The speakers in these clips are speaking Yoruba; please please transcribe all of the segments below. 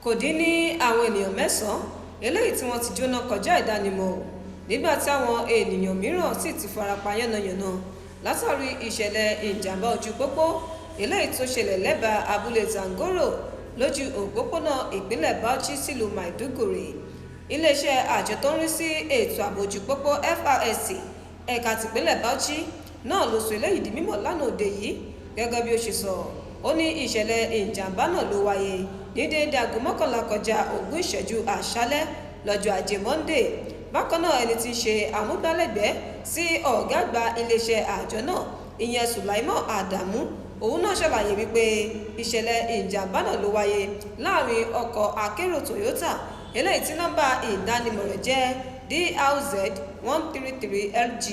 kò dín ní àwọn ènìyàn mẹ́sàn-án eléyìí tí wọ́n ti jóná kọjá ìdánimọ̀ nígbà tí àwọn ènìyàn mìíràn sì ti farapa yánnayànna látàrí ìṣẹ̀lẹ̀ ìjàmbá ojú pópó eléyìí tó ṣẹlẹ̀ lẹ́bàá abúlé Zangoro lójú òpópónà ìpínlẹ̀ Bauchi sílùú Maiduguri. Iléeṣẹ́ àjọ tó ń rí sí ètò ààbò ojú pópó FRSC ẹ̀ka tìpínlẹ̀ Bauchi náà ló sọ eléyìí di mímọ̀ lánàá òde yìí. Gẹ́gẹ́ bí ó ṣe sọ, ó ní ìṣẹ̀lẹ̀ ìjàmbá náà ló wáyé ní déédé aago 11 kọjá 20 ìṣẹ́jú àṣálẹ́ lọ́jọ́ ajé Monday. Bákan náà ẹni tí ń ṣe àmúgbálẹ́gbẹ̀ẹ́ sí ọ̀gá àgbà iléeṣẹ́ àjọ náà ìyẹn Sulaimon Adamu, òun náà ṣàlàyé wípé ìṣẹ̀lẹ̀ ìjàmbá náà ló wáyé láàrin ọkọ̀ akérò Toyota eléyìí tí nọ́mbà ìdánimọ̀ rẹ̀ jẹ́ DRZ 133LG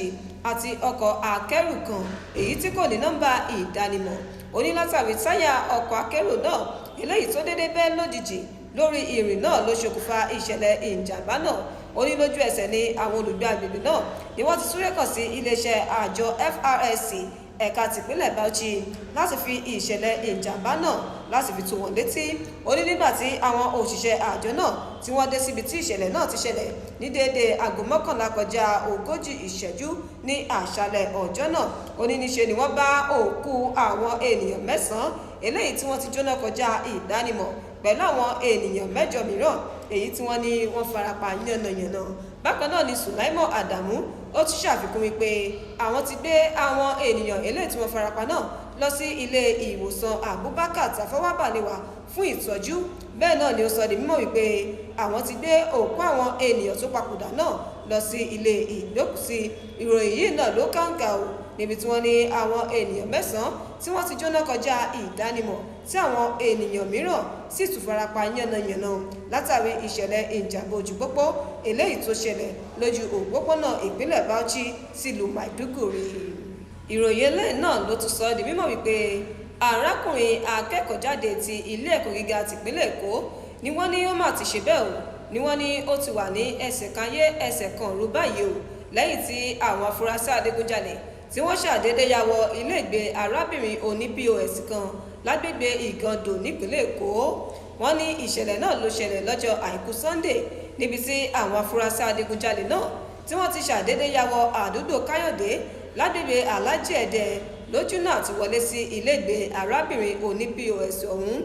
àti ọkọ̀ akẹ́rù kan èyí tí kò ní nọ́mbà ìdánimọ̀. Ó ní látàrí táyà ọkọ̀ akẹ́rù náà eléyìí tó dédé bẹ́ lójijì lórí ìrìn náà ló ṣokùnfà ìṣẹ̀lẹ̀ ìjàmbá náà. Ó ní lójú ẹsẹ̀ ni àwọn olùgbé agbègbè náà ni wọ́n ti súré kàn sí iléeṣẹ́ àjọ FRSC ẹ̀ka tìpínlẹ̀ Bauchi láti fi ìṣẹ̀lẹ̀ ìjàmbá náà láti fi tó wọn létí. Ó ní nígbà tí àwọn òṣìṣẹ́ àjọ náà tí wọ́n dé síbi tí ìṣẹ̀lẹ̀ náà ti ṣẹlẹ̀ ní déédéé aago 11 kọjá 40 ìṣẹ́jú ní àṣálẹ́ ọjọ́ náà. Ó ní níṣe ni wọ́n bá òkú àwọn ènìyàn 9 eléyìí tí wọ́n ti jóná kọjá ìdánimọ̀ pẹ̀lú àwọn ènìyàn 8 mìíràn èyí tí wọ́n ní wọ́n farapa yánnayànna. Bákan náà ni Sulaimon Adamu ó tún ṣàfikún wípé àwọn ti gbé àwọn ènìyàn eléyìí tí wọ́n farapa náà lọ sí ilé ìwòsàn Abubakar Tafawa Balewa fún ìtọ́jú. Bẹ́ẹ̀ náà ni ó sọ di mímọ̀ wípé àwọn ti gbé òkú àwọn ènìyàn tó papòdà náà lọ sí ilé ìgbókùsí. Ìròyìn yìí náà ló kàǹkà o níbi tí wọ́n ní àwọn ènìyàn 9 tí wọ́n ti jóná kọjá ìdánimọ̀ tí àwọn ènìyàn mìíràn sì tún farapa yánnayànna látàrí ìṣẹ̀lẹ̀ ìjàmbá ojú pópó eléyìí tó ṣẹlẹ̀ lójú òpópónà ìpínlẹ̀ Bauchi sílùú Maiduguri. Ìròyìn eléyìí náà ló tún sọ di mímọ̀ wípé arákùnrin akẹ́kọ̀ọ́jáde ti ilé ẹ̀kọ́ gíga tìpínlẹ̀ Èkó ni wọ́n ní ó mà ti ṣe bẹ́ẹ̀ o, ni wọ́n ní ó ti wà ní ẹsẹ̀ kan ayé ẹsẹ̀ kan ọ̀run báyìí o lẹ́yìn tí àwọn afurasí adigunjalè tí wọ́n ṣàdédé ya wọ iléègbé arábìnrin oní POS kan lágbègbè Ìgàndò nípínlẹ̀ Èkó. Wọ́n ní ìṣẹ̀lẹ̀ náà ló ṣẹlẹ̀ lọ́jọ́ àìkú Sunday níbi tí àwọn afurasí adigunjalè náà tí wọ́n ti ṣàdédé ya wọ àdúgbò Káyọ̀dé lágbègbè Alájì Ẹ̀dẹ̀ lójú náà ti wọlé sí iléègbé arábìnrin oní POS ọ̀hún.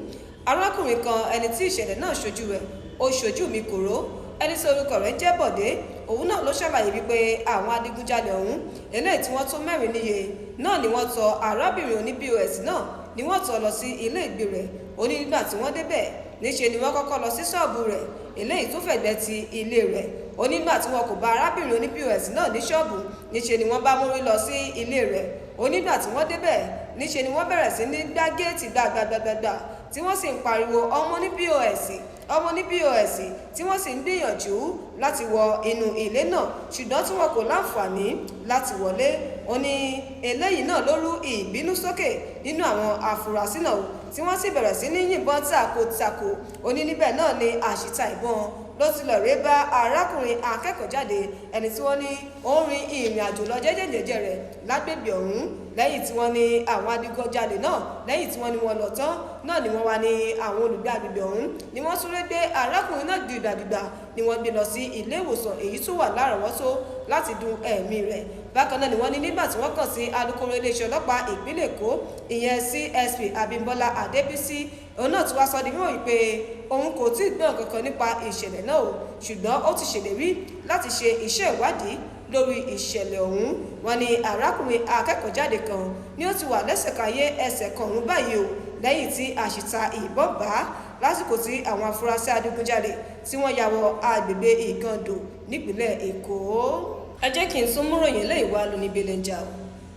Arákùnrin kan ẹni tí ìṣẹ̀lẹ̀ náà ṣojú rẹ̀ ó ṣojú mi kòró ẹni tí orúkọ rẹ̀ jẹ́ Bọ̀dé, òun náà ló ṣàlàyé wípé àwọn adigunjalè ọ̀hún eléyìí tí wọ́n tó 4 níye náà ni wọ́n tọ arábìnrin oní POS náà ni wọ́n tọ lọ sí ilé ìgbé rẹ̀. Ó ní nígbà tí wọ́n débẹ̀ níṣe ni wọ́n kọ́kọ́ lọ sí ṣọ́ọ̀bù rẹ̀ eléyìí tó fẹ̀gbẹ́ ti ilé rẹ̀. Ó ní nígbà tí wọn kò bá arábìnrin oní POS náà ní ṣọ́ọ̀bù níṣe ni wọ́n bá mórí lọ sí ilé rẹ̀. Ó ní nígbà tí wọ́n débẹ̀ níṣe ni wọ́n bẹ̀rẹ̀ sí ní gbá géètì gbàgbàgbàgbà tí wọ́n sì ń pariwo ọmọ ní POS ọmọ ní POS tí wọ́n sì ń gbìyànjú láti wọ inú ilé náà ṣùgbọ́n tí wọn kò láǹfààní láti wọlé. Ó ní eléyìí náà ló rú ìbínú sókè nínú àwọn afurasí náà tí wọ́n sì bẹ̀rẹ̀ sí ní yìnbọn takotako. Ó ní níbẹ̀ náà ni àṣìta ìbọn ló ti lọ ré bá arákùnrin akẹ́kọ̀ọ́jáde ẹni tí wọ́n ní ó ń rin ìrìn àjò lọ jẹ́jẹ́jẹ́jẹ́ rẹ̀ lágbègbè ọ̀hún. Lẹ́yìn tí wọ́n ní àwọn adigunjalè náà lẹ́yìn tí wọ́n ní wọ́n lọ tán náà ni wọ́n wá ní àwọn olùgbé agbègbè ọ̀hún ni wọ́n súré gbé arákùnrin náà dìgbàdìgbà ni wọ́n gbé lọ sí ilé ìwòsàn èyí tó wà lárọ̀ọ́wọ́tó láti dun ẹ̀mí rẹ̀. Bákan náà ni wọ́n ní nígbà tí wọ́n kàn sí alukoro iléeṣẹ́ ọlọ́pàá ìpínlẹ̀ Èkó ìyẹn CSP Abímbọ́lá Adébísí, òun náà ti wá sọ di mímọ̀ wípé òun kò tí ì gbọ́ kankan nípa ìṣẹ̀lẹ̀ náà o ṣùgbọ́n ó ti ṣèlérí láti ṣe iṣẹ́ ìwádìí lórí ìṣẹ̀lẹ̀ ọ̀hún. Wọ́n ní arákùnrin akẹ́kọ̀ọ́jáde kan ni ó ti wà lẹ́sẹ̀ kan ayé ẹsẹ̀ kan ọ̀run báyìí o lẹ́yìn tí àṣìta ìbọn bá lásìkò tí àwọn afurasí adigunjalè tí wọ́n ya wọ agbègbè Ìgàndò nípínlẹ̀ Èkó. Ẹ jẹ́ kí n tún mú ròyìn lé ìwà lóní belenja o.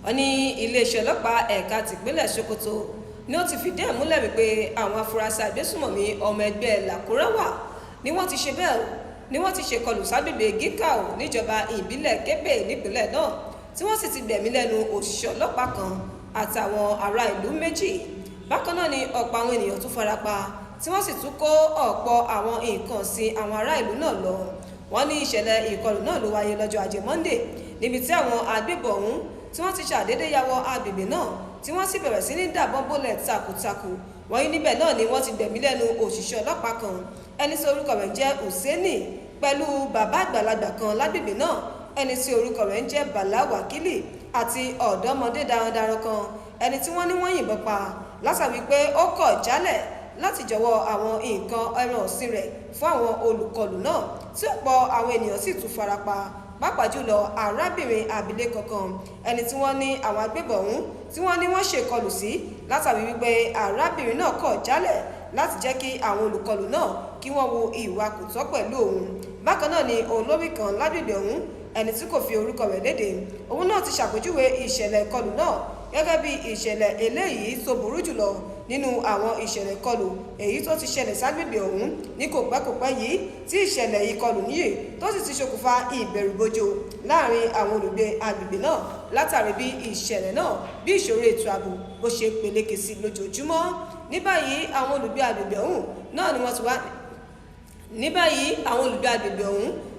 Wọ́n ní iléeṣẹ́ ọlọ́pàá ẹ̀ka tìpínlẹ̀ Sokoto ni ó ti fìdí ẹ̀ múlẹ̀ wípé àwọn afurasí agbésùmọ̀mí ọmọ ẹgbẹ́ Làkúráwà ni wọ́n ti ṣe bẹ́ẹ̀ o ni wọ́n ti ṣèkọlù ságbègbè Gíkàó níjọba ìbílẹ̀ Kébè nípínlẹ̀ náà tí wọ́n sì ti gbẹ̀mí lẹ́nu òṣìṣẹ́ ọlọ́pàá kan àtàwọn ará ìlú 2. Bákan náà ni ọ̀pọ̀ àwọn ènìyàn tún farapa tí wọ́n sì tún kó ọ̀pọ̀ àwọn nǹkan sí àwọn ará ìlú náà lọ. Wọ́n ní ìṣẹ̀lẹ̀ ìkọlù náà ló wáyé lọ́jọ́ ajé Monday níbi tí àwọn agbébọn ọ̀hún tí wọ́n ti ṣàdédé ya wọ agbègbè náà tí wọ́n sì bẹ̀rẹ̀ sí ní dàbọn bólẹ̀ takòtakò wọ́n ní níbẹ̀ náà ni wọ́n ti gbẹ̀mí lẹ́nu òṣìṣẹ́ ọlọ́pàá kan ẹni tí orúkọ rẹ̀ ń jẹ́ Hùsẹ́nì pẹ̀lú bàbá àgbàlagbà kan lágbègbè náà ẹni tí orúkọ rẹ̀ ń jẹ́ Bàlá Wákìlì àti ọ̀dọ́mọdé darandaran kan ẹni tí wọ́n ní wọ́n yìnbọn pa látàrí pé ó kọ̀ jálẹ̀ láti jọ̀wọ́ àwọn nǹkan ẹran ọ̀sìn rẹ̀ fún àwọn olùkọlù náà tí ọ̀pọ̀ àwọn ènìyàn sì tún farapa pàápàá jùlọ arábìnrin abilékọ kan ẹni tí wọ́n ní àwọn agbébọn ọ̀hún tí wọ́n ní wọ́n ṣèkọlù sí látàrí wípé arábìnrin náà kọ̀ jálẹ̀ láti jẹ́ kí àwọn olùkọlù náà kí wọ́n wo ìwà kò tọ́ pẹ̀lú òun. Bákan náà ni olórí kan lágbègbè ọ̀hún ẹni tí kò fi orúkọ rẹ̀ léde òun náà ti ṣàpèjúwe ìṣẹ̀lẹ̀ ìkọlù náà gẹ́gẹ́ bí ìṣẹ̀lẹ̀ eléyìí tó burú jùlọ nínú àwọn ìṣẹ̀lẹ̀ ìkọlù èyí tó ti ṣẹlẹ̀ ságbègbè ọ̀hún ní kòpẹ́kòpẹ́ yìí tí ìṣẹ̀lẹ̀ ìkọlù níyì tó sì ti ṣokùnfà ìbẹ̀rùbojo láàrin àwọn olùgbé agbègbè náà látàrí bí ìṣẹ̀lẹ̀ náà bí ìṣòro ètò ààbò bó ṣe peléke sí lójoojúmọ́. Ní báyìí àwọn olùgbé agbègbè ọ̀hún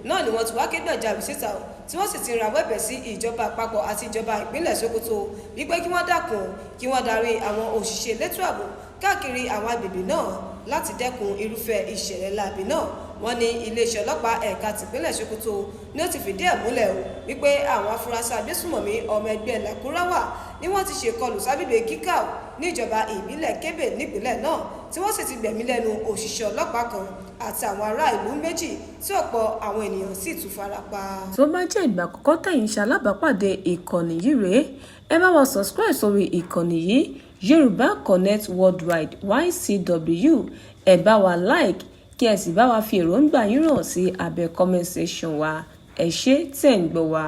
náà ni wọ́n ti wá ké gbàjarè síta tí wọ́n sì ti rawọ́ ẹ̀bẹ̀ sí ìjọba àpapọ̀ àti ìjọba ìpínlẹ̀ Sokoto wípé kí wọ́n dákun kí wọ́n darí àwọn òṣìṣẹ́ elétò ààbò káàkiri àwọn agbègbè náà láti dẹ́kun irúfẹ́ ìṣẹ̀lẹ̀ láabi náà. Wọ́n ní iléeṣẹ́ ọlọ́pàá ẹ̀ka tìpínlẹ̀ Sokoto ni ó ti fìdí ẹ̀ múlẹ̀ wípé àwọn afurasí agbésùmọ̀mí ọmọ ẹgbẹ́ Lakurawa ni wọ́n ti ṣèkọlù ságbègbè Gígàù ní ìjọba ìbílẹ̀ Kébè nípìnlẹ̀ náà tí wọ́n sì ti gbẹ̀mí lẹ́nu òṣìṣẹ́ ọlọ́pàá kan àti àwọn ará ìlú méjì tí ọ̀pọ̀ àwọn ènìyàn sì tún farapa. tó bá jẹ́ ìgbà àkọ́kọ́ tẹ̀yin ṣalábàápàdé ìkànnì yìí rèé ẹ bá wa subscribe sórí ìkànnì yìí Yorùbá Connect Worldwide YCW ẹ bá wa like kí ẹ sì bá wa fi èròǹgbà yín ràn sí abẹ́ comment section wa ẹ ṣé tẹ̀ ń gbọ́ wa.